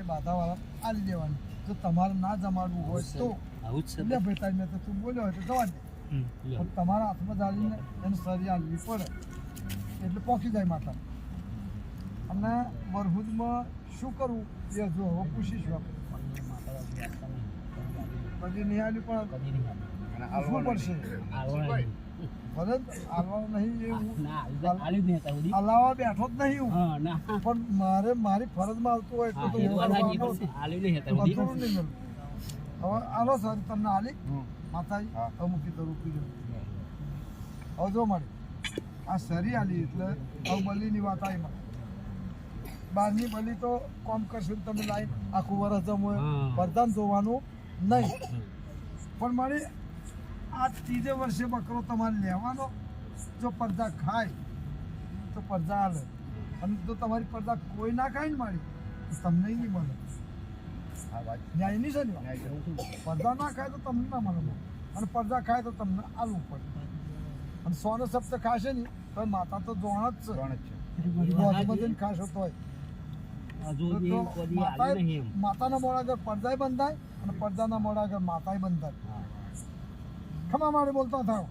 માતાએ બાધાવાળા આલી દેવાની. જો તમારે ના જમાડવું હોય તો એટલે ભાઈ મેં તો તું બોલ્યો હોય તો જવા દે. પણ તમારા હાથમાં ચાલીને એને સરી આલવી પડે એટલે પહોંચી જાય માતા. અને વરહુદમાં શું કરવું એ જો હવે પૂછીશું આપણે. કદી નહીં આલ્યું પણ શું પડશે ભલે હાલવાનું નહીં એવું હલાવા બેઠો જ નહીં હું પણ મારે મારી ફરજમાં આવતું હોય તો નહીં મળતું. હવે આલો સર તમને આલી માતાજી હવે મૂકી તો રૂકી જો. હવે જો મળે આ સરી આલી એટલે હવે બલીની વાત આવી મળે. બહારની બલી તો કોમ કરશે તમે લાઈ આખું વરસ જમો વરદાન જોવાનું નહીં. પણ મારી આ ત્રીજે વર્ષે બકરો તમારે લેવાનો. જો પડદા ખાય તો પડદા હાલે અને જો તમારી પડદા કોઈ ના ખાય ને મારી તો તમને નહીં મળે. ન્યાય નહીં છે ને. પડદા ના ખાય તો તમને ના મળે અને પડદા ખાય તો તમને આલવું પડે. અને સોનો શબ્દ ખાશે ને તો માતા તો જોણ જ છે. ખાશો તોય માતાના મોડા આગળ પડદાય બંધાય અને પડદાના મોડા આગળ માતાય બંધાય. ખમા મારે બોલતા થાવ.